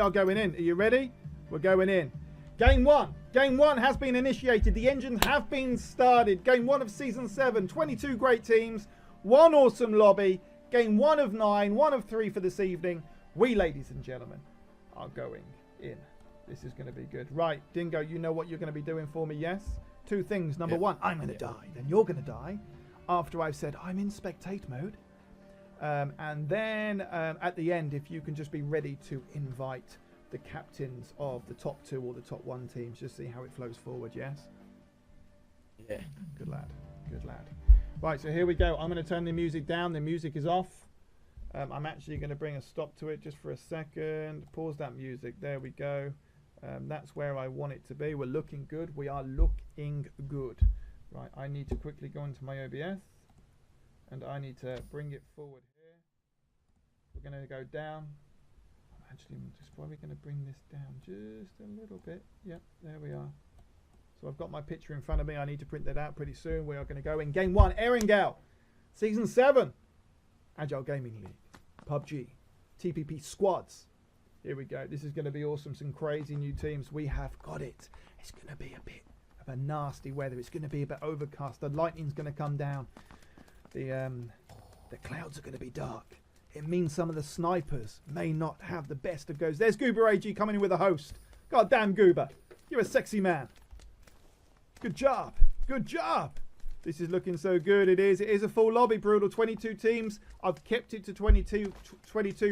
are going in. Are you ready? We're going in. Game 1. Game 1 has been initiated. The engines have been started. Game 1 of Season 7. 22 great teams. 1 awesome lobby. Game 1 of 9. 1 of 3 for this evening. We, ladies and gentlemen, are going in. This is going to be good. Right, Dingo, you know what you're going to be doing for me, yes? 2 things. Number 1, I'm going to die. Then you're going to die after I've said I'm in spectate mode. And then at the end, if you can just be ready to invite the captains of the top 2 or the top 1 teams, just see how it flows forward, yes? Yeah. Good lad. Good lad. Right, so here we go. I'm going to turn the music down. The music is off. I'm actually going to bring a stop to it just for a second. Pause that music. There we go. That's where I want it to be. We're looking good. We are looking good. Right, I need to quickly go into my OBS. And I need to bring it forward here. We're going to go down. I'm actually just probably going to bring this down just a little bit. Yep, there we are. So I've got my picture in front of me. I need to print that out pretty soon. We are going to go in Game 1. Erringale. Season 7. Agile Gaming League. PUBG. TPP squads. Here we go. This is going to be awesome. Some crazy new teams. We have got it. It's going to be a bit of a nasty weather. It's going to be a bit overcast. The lightning's going to come down. The clouds are going to be dark. It means some of the snipers may not have the best of goes. There's Goober AG coming in with a host. God damn, Goober. You're a sexy man. Good job. Good job. This is looking so good. It is. It is a full lobby, Brutal. 22 teams. I've kept it to 22,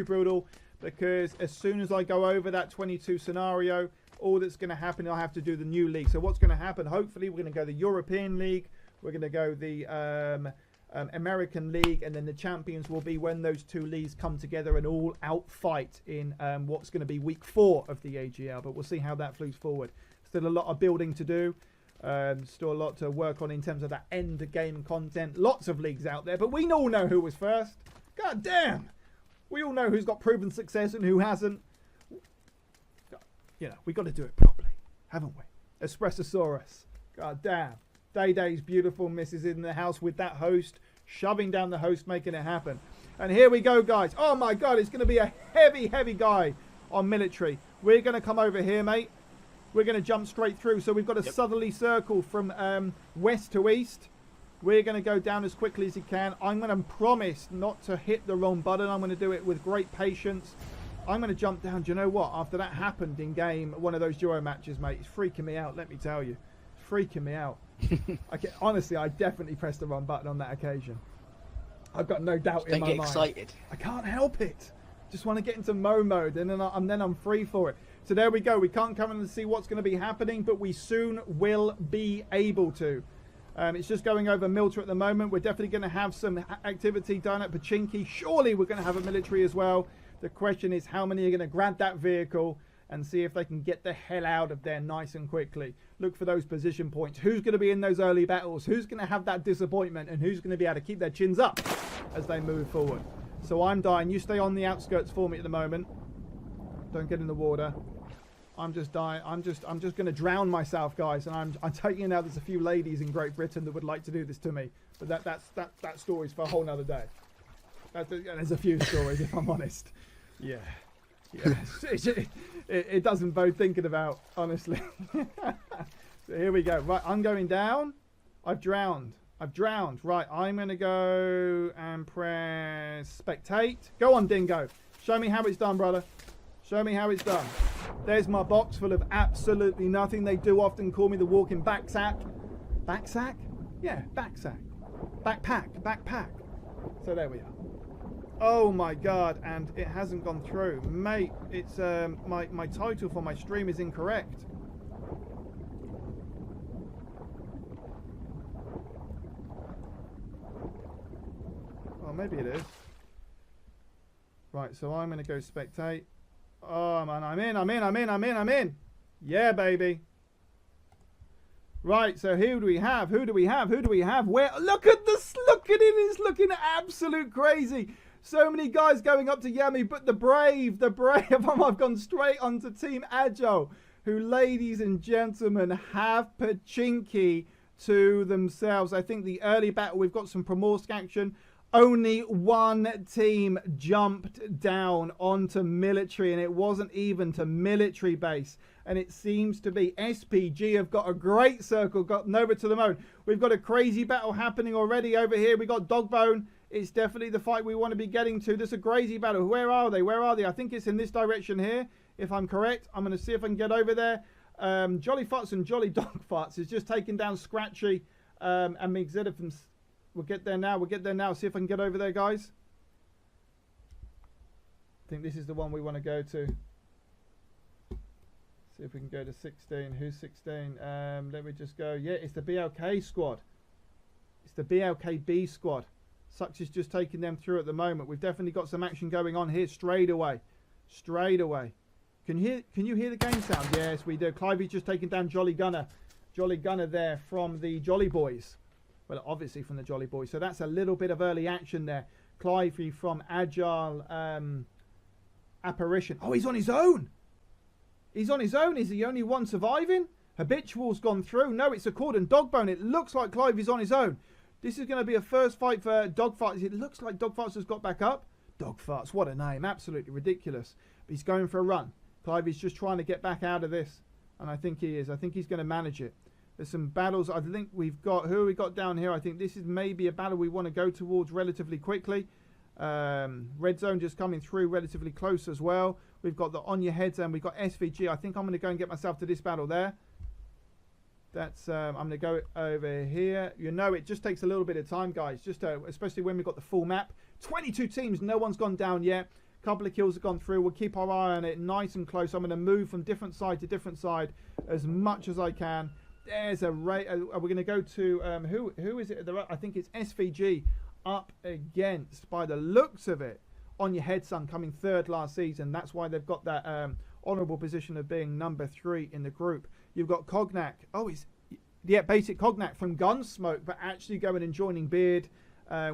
Brutal, because as soon as I go over that 22 scenario, all that's going to happen, I'll have to do the new league. So what's going to happen? Hopefully, we're going to go the European League. We're going to go the American League, and then the champions will be when those 2 leagues come together and all out fight in what's going to be week 4 of the AGL. But we'll see how that flows forward. Still a lot of building to do. Still a lot to work on in terms of that end game content. Lots of leagues out there, but we all know who was first. God damn. We all know who's got proven success and who hasn't. You know, we got to do it properly, haven't we? Espressosaurus. God damn. Day-Day's beautiful missus in the house with that host, shoving down the host, making it happen. And here we go, guys. Oh my God, it's going to be a heavy, heavy guy on military. We're going to come over here, mate. We're going to jump straight through. So we've got a southerly circle from west to east. We're going to go down as quickly as you can. I'm going to promise not to hit the wrong button. I'm going to do it with great patience. I'm going to jump down. Do you know what? After that happened in game, one of those duo matches, mate, it's freaking me out, let me tell you. It's freaking me out. Honestly, I definitely pressed the wrong button on that occasion. I've got no doubt in my mind. Don't get excited. I can't help it. Just want to get into Mo mode, and then I'm free for it. So there we go. We can't come in and see what's going to be happening, but we soon will be able to. It's just going over Milta at the moment. We're definitely going to have some activity done at Pachinki. Surely we're going to have a military as well. The question is how many are going to grab that vehicle and see if they can get the hell out of there nice and quickly. Look for those position points. Who's going to be in those early battles? Who's going to have that disappointment? And who's going to be able to keep their chins up as they move forward? So I'm dying. You stay on the outskirts for me at the moment. Don't get in the water. I'm just dying. I'm just going to drown myself, guys. And I'm taking out. There's a few ladies in Great Britain that would like to do this to me, but that story's for a whole nother day. There's a few stories, if I'm honest. Yeah. It doesn't bode thinking about, honestly. So here we go. Right, I'm going down. I've drowned. Right, I'm going to go and press spectate. Go on, Dingo. Show me how it's done, brother. Show me how it's done. There's my box full of absolutely nothing. They do often call me the walking backsack. Backsack? Yeah, backsack. Backpack. So there we are. Oh my God, and it hasn't gone through. Mate, it's my title for my stream is incorrect. Oh, maybe it is. Right, so I'm going to go spectate. Oh man, I'm in. Yeah, baby. Right, so who do we have? Where? Look at this, look at it, it's looking absolute crazy. So many guys going up to Yami, but the brave, I've gone straight onto Team Agile, who, ladies and gentlemen, have Pachinki to themselves. I think the early battle, we've got some Primorsk action. Only one team jumped down onto military, and it wasn't even to military base. And it seems to be SPG have got a great circle, got Nova to the moon. We've got a crazy battle happening already over here. We got Dogbone. It's definitely the fight we want to be getting to. This is a crazy battle. Where are they? Where are they? I think it's in this direction here, if I'm correct. I'm going to see if I can get over there. Jolly Farts and Jolly Dog Farts is just taking down Scratchy and Migzetta from... We'll get there now. We'll get there now. See if I can get over there, guys. I think this is the one we want to go to. See if we can go to 16. Who's 16? Let me just go. Yeah, it's the BLK squad. It's the BLKB squad. Sucks is just taking them through at the moment. We've definitely got some action going on here straight away. Straight away. Can you hear the game sound? Yes, we do. Clivey's just taking down Jolly Gunner. Jolly Gunner there from the Jolly Boys. Well, obviously from the Jolly Boys. So that's a little bit of early action there. Clivey from Agile Apparition. Oh, he's on his own. He's on his own. Is he the only one surviving? Habitual's gone through. No, it's Accord and Dogbone. It looks like Clivey's on his own. This is going to be a first fight for Dogfarts. It looks like Dogfarts has got back up. Dogfarts, what a name. Absolutely ridiculous. But he's going for a run. Clivey's just trying to get back out of this. And I think he is. I think he's going to manage it. There's some battles. I think we've got... Who have we got down here? I think this is maybe a battle we want to go towards relatively quickly. Red Zone just coming through relatively close as well. We've got the On Your Head Zone. We've got SVG. I think I'm going to go and get myself to this battle there. That's I'm going to go over here. You know, it just takes a little bit of time, guys. Just especially when we've got the full map. 22 teams. No one's gone down yet. Couple of kills have gone through. We'll keep our eye on it nice and close. I'm going to move from different side to different side as much as I can. There's a rate. We're going to go to who is it? I think it's SVG up against, by the looks of it, On Your Head Son coming third last season. That's why they've got that honourable position of being number 3 in the group. You've got Cognac. Oh, it's basic Cognac from Gunsmoke, but actually going and joining Beard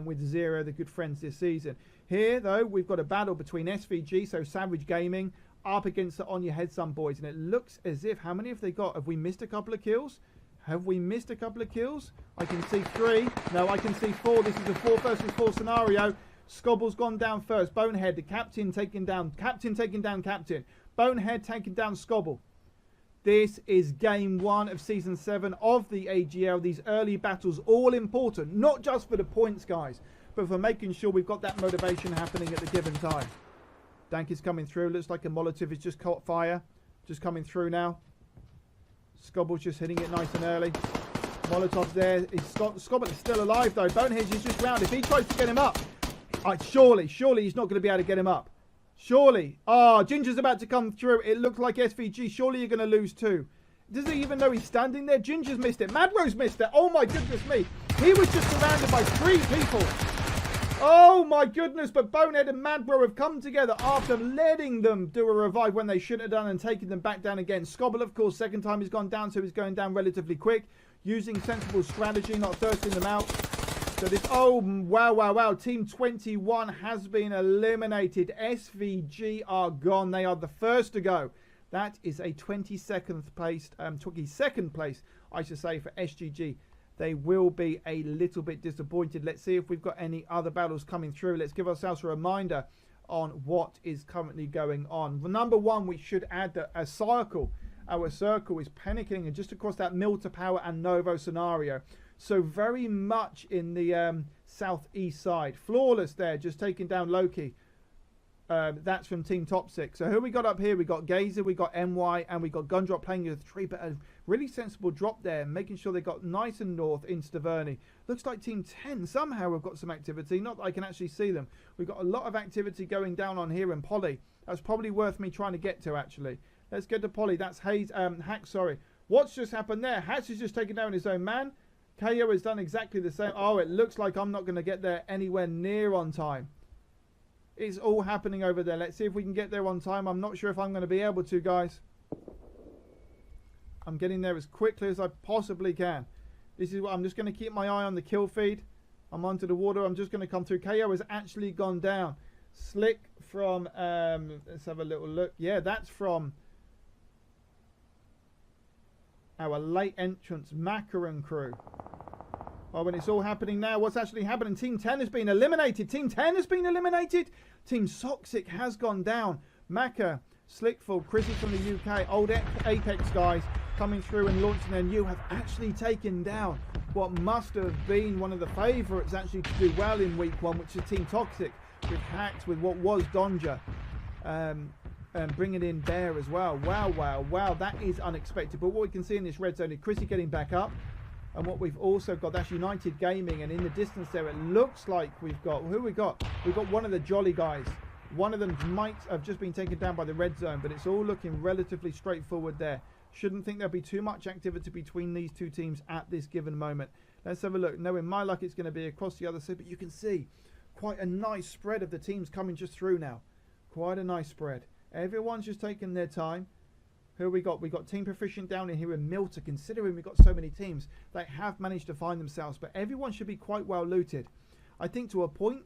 with Zero, the good friends this season. Here, though, we've got a battle between SVG, so Savage Gaming, up against the On Your Head Son boys, and it looks as if, how many have they got? Have we missed a couple of kills? Have we missed a couple of kills? I can see 3. No, I can see 4. This is a 4 versus 4 scenario. Scobble's gone down first. Bonehead, the captain, taking down captain. Bonehead taking down Scobble. This is game 1 of season 7 of the AGL. These early battles, all important, not just for the points, guys, but for making sure we've got that motivation happening at the given time. Dank is coming through. Looks like a Molotov has just caught fire. Just coming through now. Scobble's just hitting it nice and early. Molotov's there. Scobble is still alive, though. Bonehead is just round. If he tries to get him up, surely he's not going to be able to get him up. Surely. Oh, Ginger's about to come through. It looks like SVG. Surely you're going to lose too. Does he even know he's standing there? Ginger's missed it. Madrose missed it. Oh, my goodness me. He was just surrounded by 3 people. Oh, my goodness. But Bonehead and Madbro have come together after letting them do a revive when they should have done and taking them back down again. Scobble, of course, second time he's gone down, so he's going down relatively quick. Using sensible strategy, not thirsting them out. So this, oh, wow. Team 21 has been eliminated. SVG are gone. They are the first to go. That is a 22nd place, I should say, for SGG. They will be a little bit disappointed. Let's see if we've got any other battles coming through. Let's give ourselves a reminder on what is currently going on. Number 1, we should add a circle. Our circle is panicking and just across that Mill to Power and Novo scenario. So very much in the southeast side. Flawless there, just taking down Loki. That's from Team Top 6. So who we got up here? We got Gazer, we got NY, and we got Gundrop playing with 3, but a really sensible drop there, making sure they got nice and north in Staverne. Looks like Team 10 somehow have got some activity. Not that I can actually see them. We've got a lot of activity going down on here in Polly. That's probably worth me trying to get to, actually. Let's get to Polly. That's Hack, sorry. What's just happened there? Hatch has just taken down his own man. KO has done exactly the same. Oh, it looks like I'm not going to get there anywhere near on time. It's all happening over there. Let's see if we can get there on time. I'm not sure if I'm going to be able to, guys. I'm getting there as quickly as I possibly can. This is what I'm just going to keep my eye on the kill feed. I'm onto the water. I'm just going to come through. KO has actually gone down. Slick from, let's have a little look. Yeah, that's from our late entrance Macaron crew. Well, when it's all happening now, what's actually happening? Team 10 has been eliminated. Team 10 has been eliminated. Team Soxic has gone down. Maka, Slickful, Chrissy from the UK, old Apex guys coming through and launching their new have actually taken down what must have been one of the favourites actually to do well in week 1, which is Team Toxic, with Hacks, with what was Donja. And bringing in Bear as well. Wow, that is unexpected. But what we can see in this red zone is Chrissy getting back up. And what we've also got, that's United Gaming. And in the distance there, it looks like we've got, who we got? We've got one of the Jolly guys. One of them might have just been taken down by the red zone, but it's all looking relatively straightforward there. Shouldn't think there'll be too much activity between these two teams at this given moment. Let's have a look. Knowing my luck, it's going to be across the other side, but you can see quite a nice spread of the teams coming just through now. Quite a nice spread. Everyone's just taking their time. Who we got? We got Team Proficient down in here in Milta, considering we've got so many teams that have managed to find themselves, but everyone should be quite well looted. I think to a point,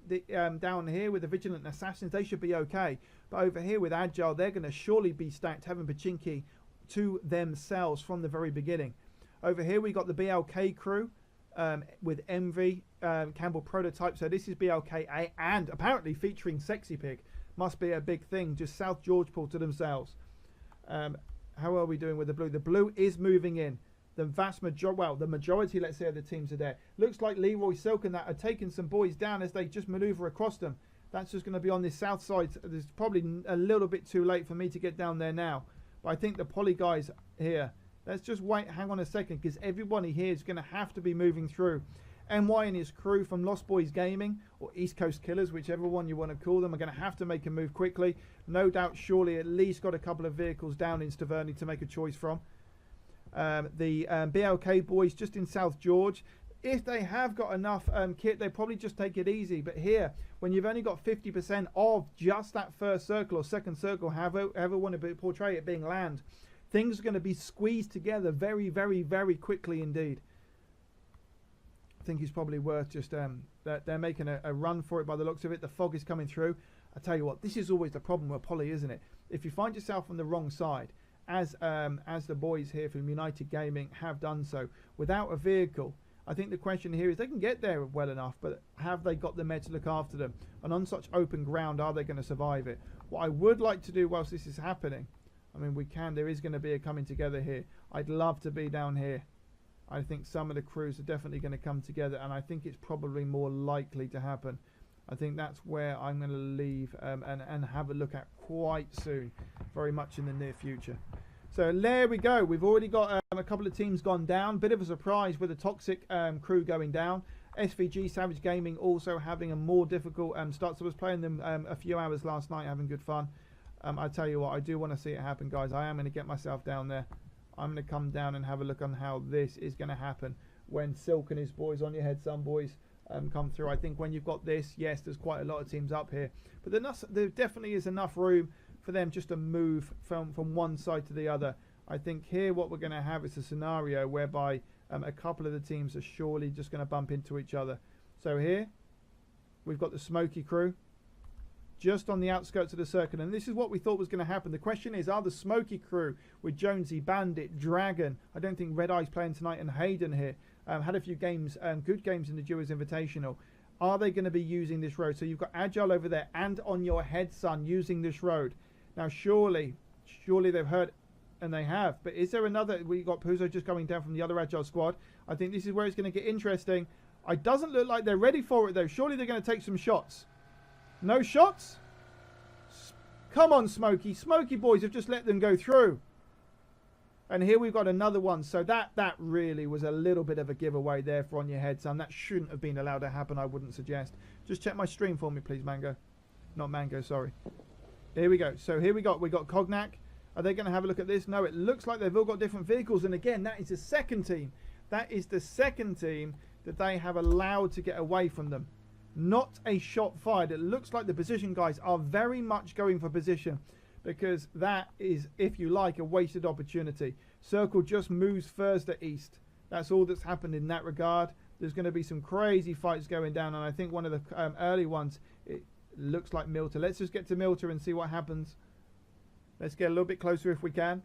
down here with the Vigilant Assassins, they should be okay. But over here with Agile, they're going to surely be stacked, having Pachinki to themselves from the very beginning. Over here, we got the BLK crew with Envy, Campbell Prototype. So this is BLK and apparently featuring Sexy Pig. Must be a big thing, just South Georgeport to themselves. How are we doing with the blue? The blue is moving in. The vast majority, well, the majority, let's say, of the teams are there. Looks like Leroy Silk and that are taking some boys down as they just maneuver across them. That's just going to be on this south side. There's probably a little bit too late for me to get down there now. But I think the poly guys here, let's just wait, hang on a second, because everybody here is going to have to be moving through. NY and his crew from Lost Boys Gaming, or East Coast Killers, whichever one you want to call them, are going to have to make a move quickly. No doubt, surely at least got a couple of vehicles down in Staverney to make a choice from. The BLK boys just in South George, if they have got enough kit, they probably just take it easy. But here, when you've only got 50% of just that first circle or second circle, however want to portray it being land, things are going to be squeezed together very, very, very quickly indeed. I think it's probably worth just that they're making a run for it by the looks of it. The fog is coming through. I tell you what, this is always the problem with poly, isn't it? If you find yourself on the wrong side, as the boys here from United Gaming have done so, without a vehicle, I think the question here is they can get there well enough, but have they got the med to look after them? And on such open ground, are they going to survive it? What I would like to do whilst this is happening, I mean, there is going to be a coming together here. I'd love to be down here. I think some of the crews are definitely going to come together, and I think it's probably more likely to happen. I think that's where I'm going to leave and have a look at quite soon, very much in the near future. So there we go. We've already got a couple of teams gone down. Bit of a surprise with the Toxic crew going down. SVG Savage Gaming also having a more difficult start. So I was playing them a few hours last night, having good fun. I tell you what, I do want to see it happen, guys. I am going to get myself down there. I'm going to come down and have a look on how this is going to happen when Silk and his boys, on your head, some boys, come through. I think when you've got this, yes, there's quite a lot of teams up here, but there definitely is enough room for them just to move from one side to the other. I think here what we're going to have is a scenario whereby a couple of the teams are surely just going to bump into each other. So here we've got the Smoky crew just on the outskirts of the circle, and this is what we thought was going to happen. The question is, are the Smoky crew with Jonesy, Bandit, Dragon, I don't think Red Eye's playing tonight, and Hayden here, had a few games, good games in the Duos Invitational. Are they going to be using this road? So you've got Agile over there and on your head, son, using this road. Now surely they've heard, and they have, but is there another? We got Puzo just coming down from the other Agile squad. I think this is where it's going to get interesting. It doesn't look like they're ready for it though. Surely they're going to take some shots. No shots? Come on, Smokey. Smokey boys have just let them go through. And here we've got another one. So that really was a little bit of a giveaway there for On Your Head, son. That shouldn't have been allowed to happen, I wouldn't suggest. Just check my stream for me, please, Mango. Not Mango, sorry. Here we go. So here we got Cognac. Are they going to have a look at this? No, it looks like they've all got different vehicles. And again, that is the second team. That is the second team that they have allowed to get away from them. Not a shot fired. It looks like the position guys are very much going for position, because that is, if you like, a wasted opportunity. Circle just moves further east. That's all that's happened in that regard. There's going to be some crazy fights going down, and I think one of the early ones, it looks like Milta. Let's just get to Milta and see what happens. Let's get a little bit closer if we can.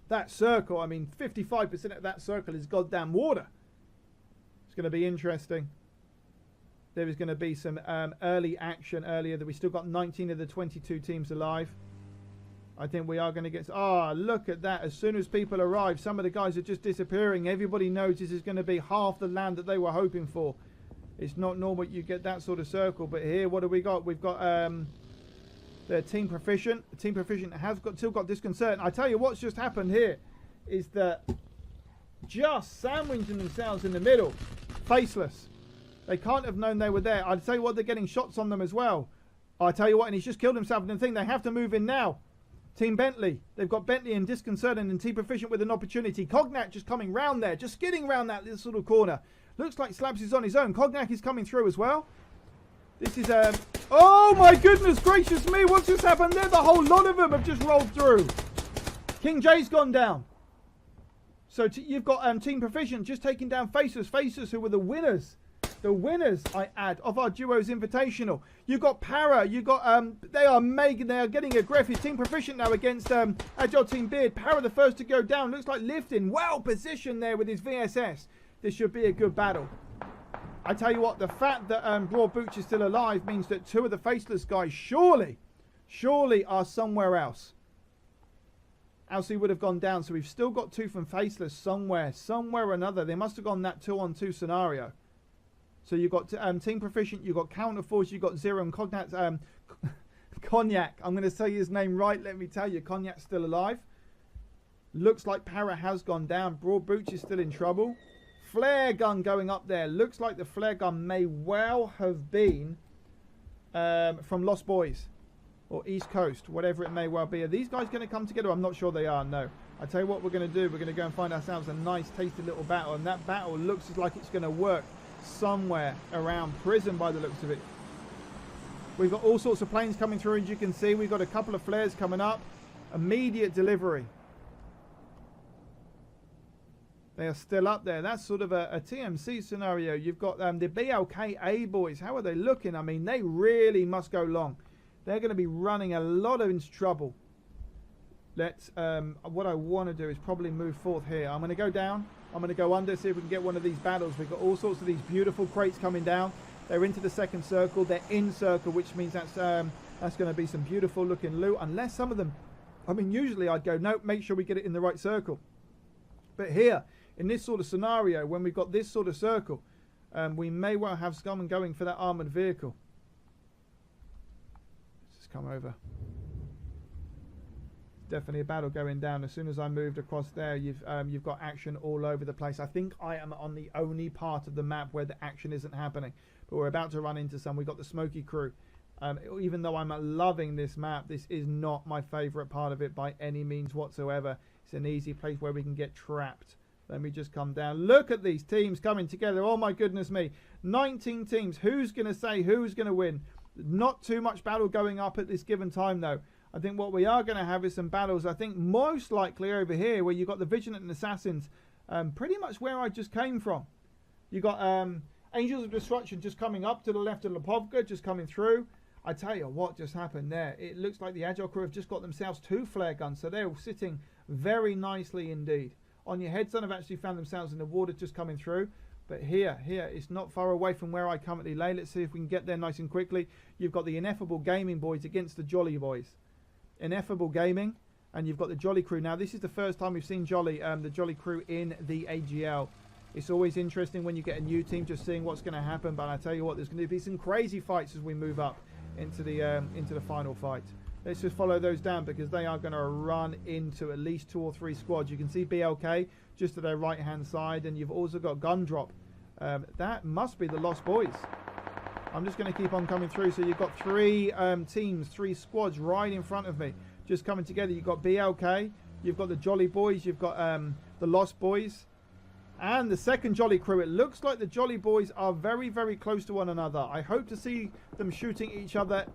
That circle, I mean, 55% of that circle is goddamn water. It's going to be interesting. There is going to be some early action earlier. That we still got 19 of the 22 teams alive. I think we are going to get... Ah, look at that. As soon as people arrive, some of the guys are just disappearing. Everybody knows this is going to be half the land that they were hoping for. It's not normal you get that sort of circle. But here, what do we got? We've got the Team Proficient. Team Proficient has still got Disconcerting. I tell you what's just happened here is that just sandwiching themselves in the middle. Faceless. They can't have known they were there. I'd tell you what, they're getting shots on them as well. I tell you what, and he's just killed himself in the thing. They have to move in now. Team Bentley. They've got Bentley and Disconcerting and Team Proficient with an opportunity. Cognac just coming round there. Just skidding round that little sort of corner. Looks like Slabs is on his own. Cognac is coming through as well. This is oh my goodness gracious me. What's just happened there? The whole lot of them have just rolled through. King J's gone down. So you've got Team Proficient just taking down Faceless. Faceless who were the winners. The winners, I add, of our Duos Invitational. You've got Para. You've got, they are getting aggressive. Team Proficient now against Agile Team Beard. Para the first to go down. Looks like Lifting. Well positioned there with his VSS. This should be a good battle. I tell you what, the fact that Broad Booch is still alive means that two of the Faceless guys surely are somewhere else. Else he would have gone down. So we've still got two from Faceless somewhere or another. They must have gone that 2-on-2 scenario. So you've got Team Proficient, you've got Counterforce, you've got Zero and Cognac. Cognac, I'm going to say his name right, let me tell you. Cognac's still alive. Looks like Para has gone down. Broad Booch is still in trouble. Flare gun going up there. Looks like the flare gun may well have been from Lost Boys or East Coast, whatever it may well be. Are these guys going to come together? I'm not sure they are, no. I tell you what we're going to do. We're going to go and find ourselves a nice, tasty little battle. And that battle looks like it's going to work somewhere around prison by the looks of it. We've got all sorts of planes coming through, as you can see. We've got a couple of flares coming up. Immediate delivery. They are still up there. That's sort of a TMC scenario. You've got the BLKA boys. How are they looking? I mean, they really must go long. They're going to be running a lot of into trouble. Let's, what I want to do is probably move forth here. I'm going to go down. I'm going to go under, see if we can get one of these battles. We've got all sorts of these beautiful crates coming down. They're into the second circle. They're in circle, which means that's going to be some beautiful looking loot. Unless some of them, I mean, usually I'd go, nope, make sure we get it in the right circle. But here, in this sort of scenario, when we've got this sort of circle, we may well have someone going for that armoured vehicle. Let's just come over. Definitely a battle going down. As soon as I moved across there, you've got action all over the place. I think I am on the only part of the map where the action isn't happening, but we're about to run into some. We've got the Smoky Crew. Even though I'm loving this map, this is not my favourite part of it by any means whatsoever. It's an easy place where we can get trapped. Let me just come down. Look at these teams coming together. Oh my goodness me. 19 teams. Who's going to say who's going to win? Not too much battle going up at this given time though. I think what we are going to have is some battles. I think most likely over here where you've got the Vigilant and Assassins, pretty much where I just came from. You've got Angels of Destruction just coming up to the left of Lipovka, just coming through. I tell you what just happened there. It looks like the Agile crew have just got themselves 2 flare guns, so they're sitting very nicely indeed. On your head, some have actually found themselves in the water just coming through. But here, it's not far away from where I currently lay. Let's see if we can get there nice and quickly. You've got the Ineffable Gaming boys against the Jolly boys. Ineffable Gaming, and you've got the Jolly crew. Now, this is the first time we've seen the Jolly crew in the AGL. It's always interesting when you get a new team, just seeing what's going to happen. But I tell you what, there's going to be some crazy fights as we move up into the final fight. Let's just follow those down because they are going to run into at least 2 or 3 squads. You can see BLK just to their right hand side, and you've also got Gundrop. That must be the Lost Boys. I'm just going to keep on coming through. So you've got 3 teams, 3 squads right in front of me, just coming together. You've got BLK, you've got the Jolly Boys, you've got the Lost Boys, and the second Jolly crew. It looks like the Jolly Boys are very, very close to one another. I hope to see them shooting each other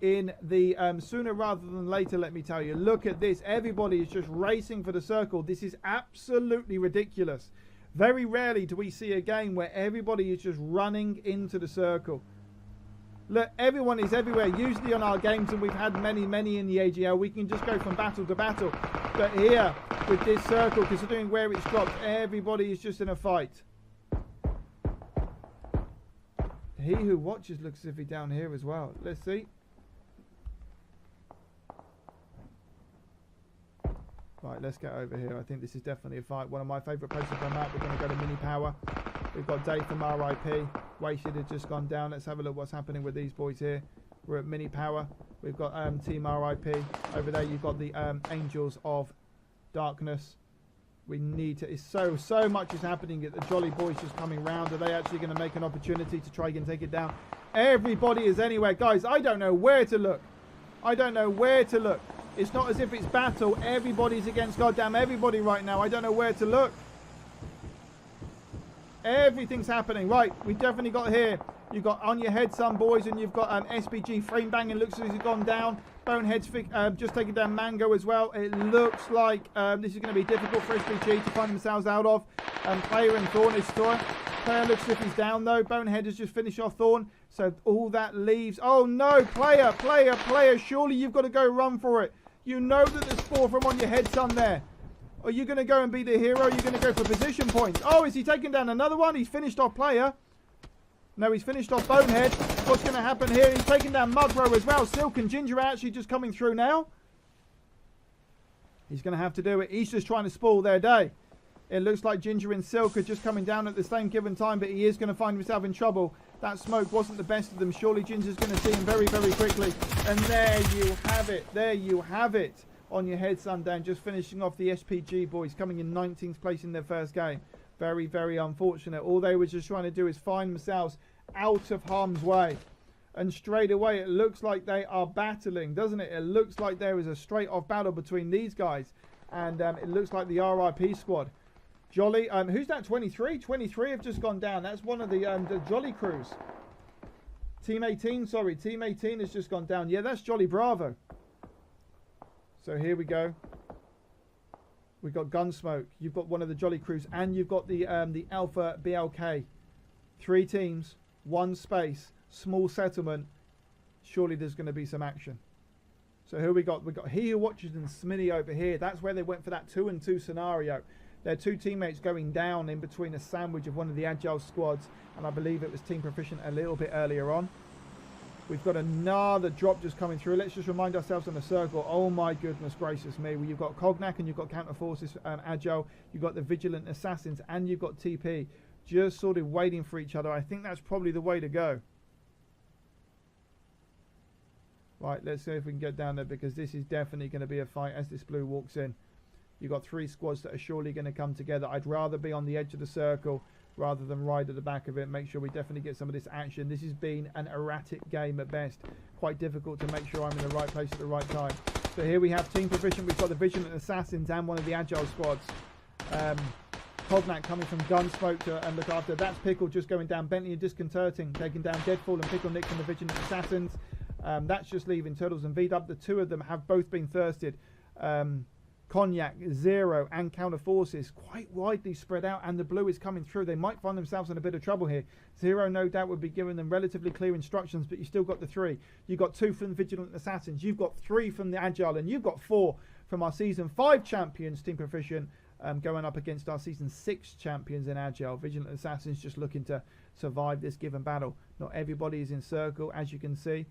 in the sooner rather than later, let me tell you. Look at this. Everybody is just racing for the circle. This is absolutely ridiculous. Very rarely do we see a game where everybody is just running into the circle. Look, everyone is everywhere. Usually on our games, and we've had many in the AGL, we can just go from battle to battle. But here, with this circle, considering where it's dropped, everybody is just in a fight. He Who Watches looks as if he's down here as well. Let's see. Right, let's get over here. I think this is definitely a fight. One of my favourite places on that. We're going to go to Mini Power. We've got Dave from RIP. Wasted had just gone down. Let's have a look what's happening with these boys here. We're at Mini Power. We've got Team RIP. Over there you've got the Angels of Darkness. We need to... So much is happening. The Jolly Boys just coming round. Are they actually going to make an opportunity to try and take it down? Everybody is anywhere. Guys, I don't know where to look. I don't know where to look. It's not as if it's battle. Everybody's against goddamn everybody right now. I don't know where to look. Everything's happening. Right, we've definitely got here. You've got On Your Head Some Boys, and you've got SBG Frame Banging. Looks as if he's gone down. Bonehead's just taking down Mango as well. It looks like this is going to be difficult for SBG to find themselves out of. Player and Thorn is still. Player looks as if he's down though. Bonehead has just finished off Thorn. So all that leaves... Oh no, player. Surely you've got to go run for it. You know that there's 4 from On Your Head Son there. Are you going to go and be the hero? Are you going to go for position points? Oh, is he taking down another one? He's finished off player. No, he's finished off Bonehead. What's going to happen here? He's taking down Mudrow as well. Silk and Ginger are actually just coming through now. He's going to have to do it. He's just trying to spoil their day. It looks like Ginger and Silk are just coming down at the same given time, but he is going to find himself in trouble. That smoke wasn't the best of them. Surely Ginger's going to see him very, very quickly. And there you have it. There you have it. On Your Head, Sundown, just finishing off the SPG boys, coming in 19th place in their first game. Very, very unfortunate. All they were just trying to do is find themselves out of harm's way. And straight away, it looks like they are battling, doesn't it? It looks like there is a straight-off battle between these guys. And it looks like the RIP squad. Jolly, who's that? 23? 23 have just gone down. That's one of the Jolly crews. Team 18, sorry. Team 18 has just gone down. Yeah, that's Jolly Bravo. So here we go. We've got Gunsmoke. You've got one of the Jolly crews. And you've got the Alpha BLK. 3 teams. 1 space. Small settlement. Surely there's going to be some action. So here we got. We've got He Who Watches and Smitty over here. That's where they went for that 2-and-2 scenario. Their 2 teammates going down in between a sandwich of one of the Agile squads. And I believe it was Team Proficient a little bit earlier on. We've got another drop just coming through. Let's just remind ourselves on the circle. Oh my goodness gracious me. Well, you've got Cognac and you've got Counter Forces Agile. You've got the Vigilant Assassins and you've got TP. Just sort of waiting for each other. I think that's probably the way to go. Right, let's see if we can get down there because this is definitely going to be a fight as this blue walks in. You've got 3 squads that are surely going to come together. I'd rather be on the edge of the circle rather than right at the back of it. Make sure we definitely get some of this action. This has been an erratic game at best. Quite difficult to make sure I'm in the right place at the right time. So here we have Team Proficient. We've got the Vigilant Assassins and one of the Agile squads. Cognac coming from Gunsmoke to look after. That's Pickle just going down. Bentley and Disconcerting taking down Deadfall and Pickle Nick from the Vigilant Assassins. That's just leaving Turtles and V-Dub. The 2 of them have both been thirsted. Cognac, Zero and Counter Forces quite widely spread out, and the blue is coming through. They might find themselves in a bit of trouble here. Zero no doubt would be giving them relatively clear instructions, but you still got the 3. You've got 2 from the Vigilant Assassins, you've got 3 from the Agile, and you've got 4 from our Season 5 champions, Team Proficient, going up against our Season 6 champions in Agile. Vigilant Assassins just looking to survive this given battle. Not everybody is in circle, as you can see.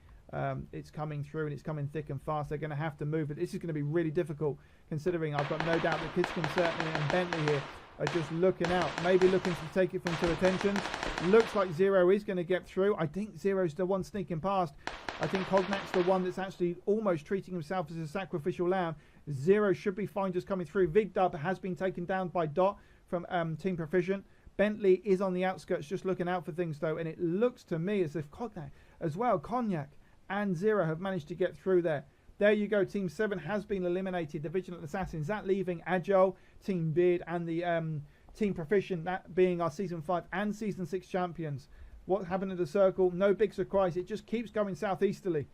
It's coming through and it's coming thick and fast. They're going to have to move it. This is going to be really difficult considering I've got no doubt that Disconcerting and Bentley here are just looking out, maybe looking to take it from 2 attentions. Looks like Zero is going to get through. I think Zero's the one sneaking past. I think Cognac's the one that's actually almost treating himself as a sacrificial lamb. Zero should be fine just coming through. VigDub has been taken down by Dot from Team Proficient. Bentley is on the outskirts just looking out for things though, and it looks to me as if Cognac as well, Cognac and Zero have managed to get through there. There you go, Team 7 has been eliminated. The Vigilant Assassins, that leaving Agile, Team Beard and the Team Proficient, that being our Season 5 and Season 6 champions. What happened in the circle? No big surprise. It just keeps going southeasterly.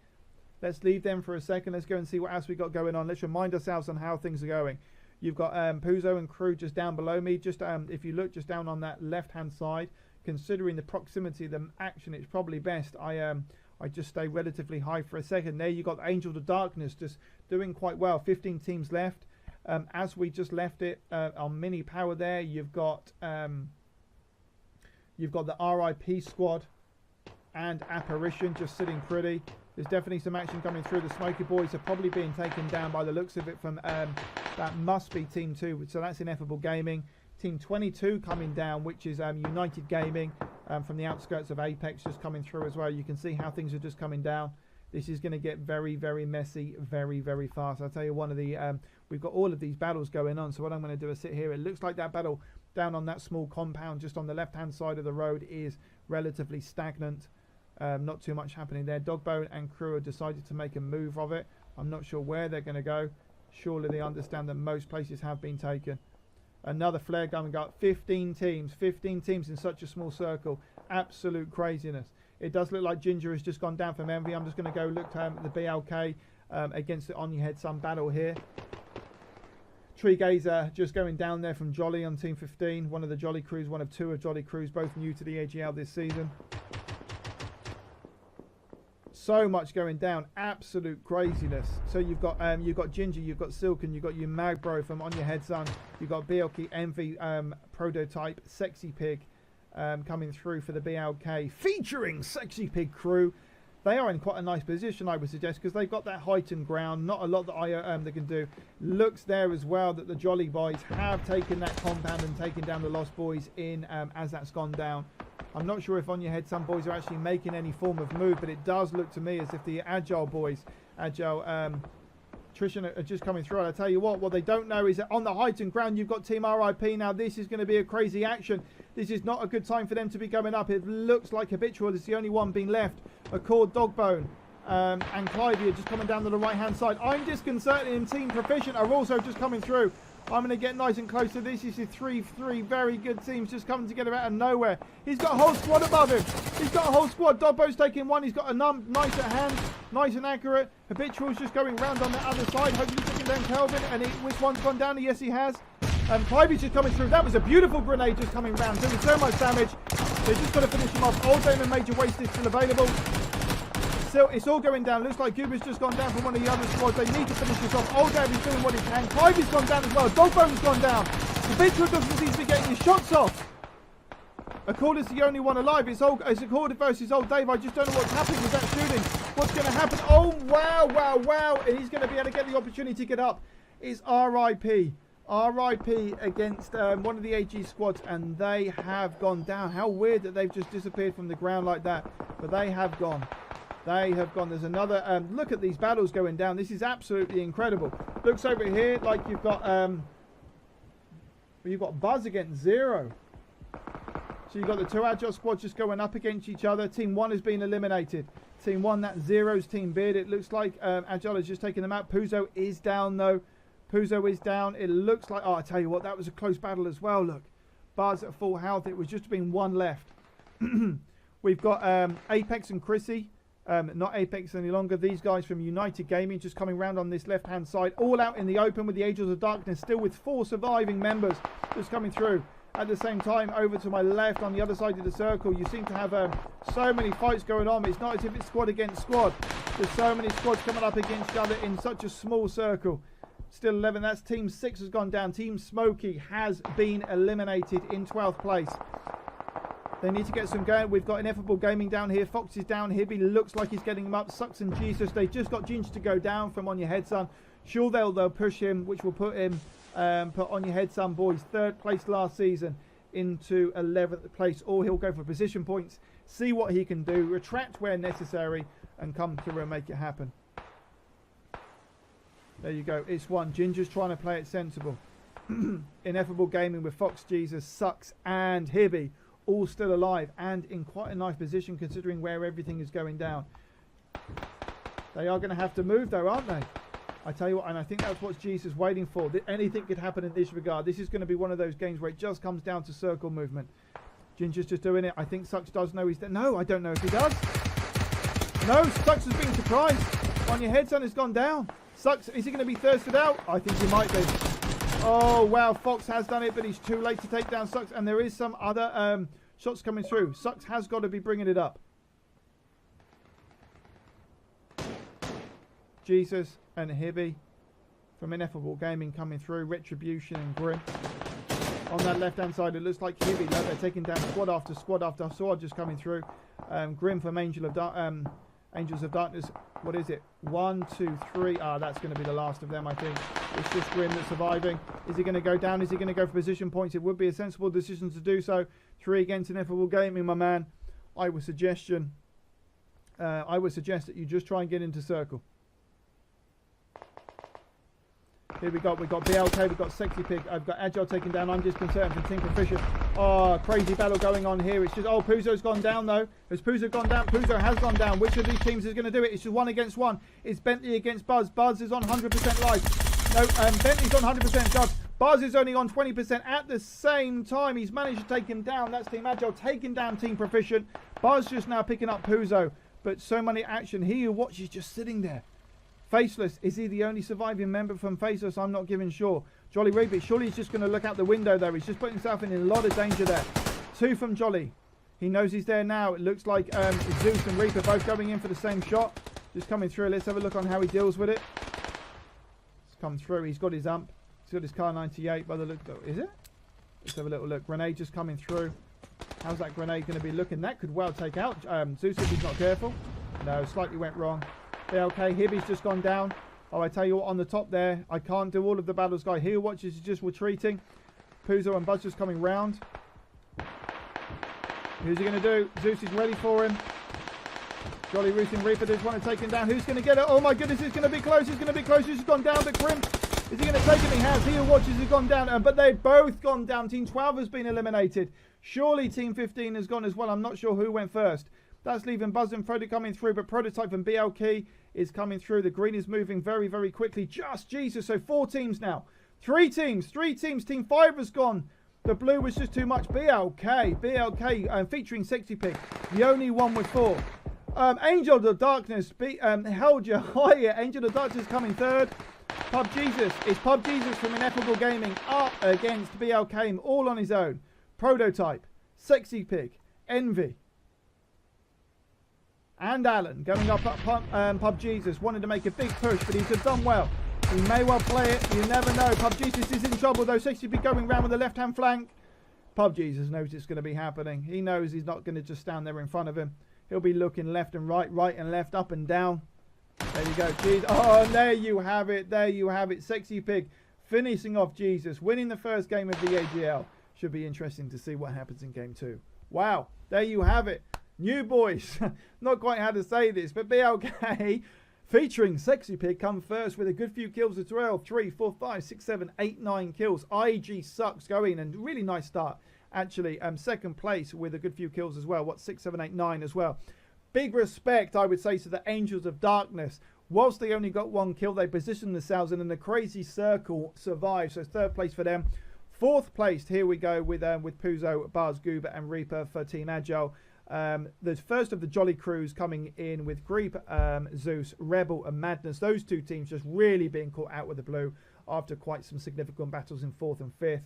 Let's leave them for a second. Let's go and see what else we got going on. Let's remind ourselves on how things are going. You've got Puzo and crew just down below me. Just if you look just down on that left-hand side, considering the proximity of the action, it's probably best I just stay relatively high for a second. There you got Angel of Darkness just doing quite well. 15 teams left. As we just left it on Mini Power there, you've got the RIP squad and Apparition just sitting pretty. There's definitely some action coming through. The Smoky Boys are probably being taken down by the looks of it from that must be Team 2. So that's Ineffable Gaming. Team 22 coming down, which is United Gaming from the outskirts of Apex, just coming through as well. You can see how things are just coming down. This is going to get very, very messy, very, very fast. I'll tell you, we've got all of these battles going on. So what I'm going to do is sit here. It looks like that battle down on that small compound just on the left-hand side of the road is relatively stagnant. Not too much happening there. Dogbone and crew have decided to make a move of it. I'm not sure where they're going to go. Surely they understand that most places have been taken. Another flare going up. 15 teams in such a small circle. Absolute craziness. It does look like Ginger has just gone down from Envy. I'm just going to go look at the BLK against the On Your Head Sun battle here. Tree Gazer just going down there from Jolly on Team 15. One of the Jolly crews, one of two of Jolly crews, both new to the AGL this season. So much going down, absolute craziness. So you've got Ginger, you've got Silken, you've got your Magbro from On Your Head Son, you've got BLK Envy prototype Sexy Pig coming through for the BLK, featuring Sexy Pig crew. They are in quite a nice position, I would suggest, because they've got that height and ground. Not a lot that they can do. Looks there as well that the Jolly Boys have taken that compound and taken down the Lost Boys in as that's gone down. I'm not sure if On Your Head some boys are actually making any form of move, but it does look to me as if the Agile boys, Trishan are just coming through. And I tell you what they don't know is that on the height and ground you've got Team RIP. Now this is going to be a crazy action. This is not a good time for them to be going up. It looks like Habitual is the only one being left. Accord, Dogbone and Clivey are just coming down to the right hand side. I'm disconcerted, and Team Proficient are also just coming through. I'm going to get nice and close to this. This is three very good teams just coming together out of nowhere. He's got a whole squad above him. He's got a whole squad. Dobbo's taking one. He's got a nice at hand, nice and accurate. Habitual's just going round on the other side, hopefully taking down Kelvin. And which one's gone down? Yes, he has. Clivey's just coming through. That was a beautiful grenade just coming round, doing so much damage. They've just got to finish him off. Old Damon Major Waste is still available. Still, it's all going down. Looks like Goober's just gone down from one of the other squads. They need to finish this off. Old Dad is doing what he can. Clivey's gone down as well. Dogbone's gone down. Habitual doesn't seem to be getting his shots off. Accord is the only one alive. It's Accord versus Old Dave. I just don't know what's happening with that shooting. What's going to happen? Oh, wow. And he's going to be able to get the opportunity to get up. It's RIP. RIP against one of the AG squads, and they have gone down. How weird that they've just disappeared from the ground like that. But they have gone. They have gone. There's another look at these battles going down. This is absolutely incredible. Looks over here like you've got Buzz against Zero. So you've got the two Agile squads just going up against each other. Team 1 has been eliminated. Team 1, that's Zero's Team Beard. It looks like Agile has just taken them out. Puzo is down though. Puzo is down. It looks like, oh, I tell you what, that was a close battle as well. Look, Buzz at full health. It was just been one left. We've got Apex and Chrissy. Not Apex any longer. These guys from United Gaming just coming round on this left hand side, all out in the open with the Angels of Darkness, still with 4 surviving members just coming through. At the same time, over to my left on the other side of the circle, you seem to have so many fights going on. It's not as if it's squad against squad. There's so many squads coming up against each other in such a small circle. Still 11. That's Team 6 has gone down. Team Smoky has been eliminated in 12th place. They need to get some going. We've got Ineffable Gaming down here. Fox is down. Hibby looks like he's getting him up. Sucks and Jesus. They just got Ginger to go down from On Your Head Son. Sure, they'll push him, which will put him, put On Your Head Son boys 3rd place last season into 11th place. Or he'll go for position points, see what he can do, retract where necessary, and come through and make it happen. There you go. It's one. Ginger's trying to play it sensible. Ineffable Gaming with Fox, Jesus, Sucks, and Hibby. All still alive and in quite a nice position considering where everything is going down. They are going to have to move though, aren't they? I tell you what, and I think that's what Jesus is waiting for. Anything could happen in this regard. This is going to be one of those games where it just comes down to circle movement. Ginger's just doing it. I think Sucks does know he's there. No, I don't know if he does. No, Sucks has been surprised. On Your Head Son has gone down. Sucks, is he going to be thirsted out? I think he might be. Oh, wow, Fox has done it, but he's too late to take down Sucks. And there is some other shots coming through. Sucks has got to be bringing it up. Jesus and Hibby from Ineffable Gaming coming through. Retribution and Grim. On that left-hand side, it looks like Hibby. No, they're taking down squad after squad just coming through. Grim from Angels of Darkness. What is it? 1, 2, 3. Ah, that's going to be the last of them, I think. It's just Grim that's surviving. Is he going to go down? Is he going to go for position points? It would be a sensible decision to do so. 3 against Ineffable Gaming, my man. I would suggest that you just try and get into circle. Here we got BLK, we've got Sexy Pig, I've got Agile taken down, I'm disconcerted from Team Proficient. Oh, crazy battle going on here. It's just, oh, Puzo's gone down though. Has Puzo gone down? Puzo has gone down. Which of these teams is going to do it? It's just 1 against 1. It's Bentley against Buzz. Buzz is on 100% live. No, Bentley's on 100% judge. Buzz is only on 20% at the same time. He's managed to take him down. That's Team Agile taking down Team Proficient. Buzz just now picking up Puzo. But so many action. He who watches just sitting there. Faceless, is he the only surviving member from Faceless? I'm not giving sure. Jolly Reaper, surely he's just going to look out the window there. He's just putting himself in a lot of danger there. 2 from Jolly. He knows he's there now. It looks like Zeus and Reaper both going in for the same shot. Just coming through. Let's have a look on how he deals with it. It's come through. He's got his ump. He's got his car 98 by the look. Is it? Let's have a little look. Grenade just coming through. How's that grenade going to be looking? That could well take out Zeus if he's not careful. No, slightly went wrong. BLK, Hibby's just gone down. Oh, I tell you what, on the top there, I can't do all of the battles, guy. Heel watches is just retreating. Puzo and Buzz just coming round. Who's he going to do? Zeus is ready for him. Jolly Roosting Reaper does want to take him down. Who's going to get it? Oh my goodness, it's going to be close. It's going to be close. He's gone down, but Grim, is he going to take him? He has. Heel watches has gone down, but they've both gone down. Team 12 has been eliminated. Surely Team 15 has gone as well. I'm not sure who went first. That's leaving Buzz and Frodo coming through, but Prototype and BLK is coming through. The green is moving very, very quickly. Just Jesus. So 4 teams now. 3 teams. Team 5 has gone. The blue was just too much. BLK featuring Sexy Pig. The only one with 4. Angel of the Darkness held you higher. Angel of the Darkness coming third. Pub Jesus. It's Pub Jesus from Ineffable Gaming up against BLK all on his own. Prototype, Sexy Pig, Envy, and Alan going up Pub Jesus. Wanted to make a big push, but he's done well. He may well play it. You never know. Pub Jesus is in trouble though. Sexy Pig going round with the left-hand flank. Pub Jesus knows it's going to be happening. He knows he's not going to just stand there in front of him. He'll be looking left and right, right and left, up and down. There you go. Jesus. Oh, there you have it. There you have it. Sexy Pig finishing off Jesus, winning the first game of the AGL. Should be interesting to see what happens in game 2. Wow, there you have it. New boys. Not quite how to say this, but BLK featuring Sexy Pig come first with a good few kills as well. 3, 4, 5, 6, 7, 8, 9 kills. IG sucks going and really nice start. Actually, second place with a good few kills as well. 6, 7, 8, 9 as well. Big respect, I would say, to the Angels of Darkness. Whilst they only got 1 kill, they positioned themselves in a crazy circle, survived. So third place for them. 4th placed, here we go with Puzo, Bars, Goober and Reaper for Team Agile. The first of the Jolly Crews coming in with Creep, Zeus, Rebel and Madness. Those 2 teams just really being caught out with the blue after quite some significant battles in 4th and 5th.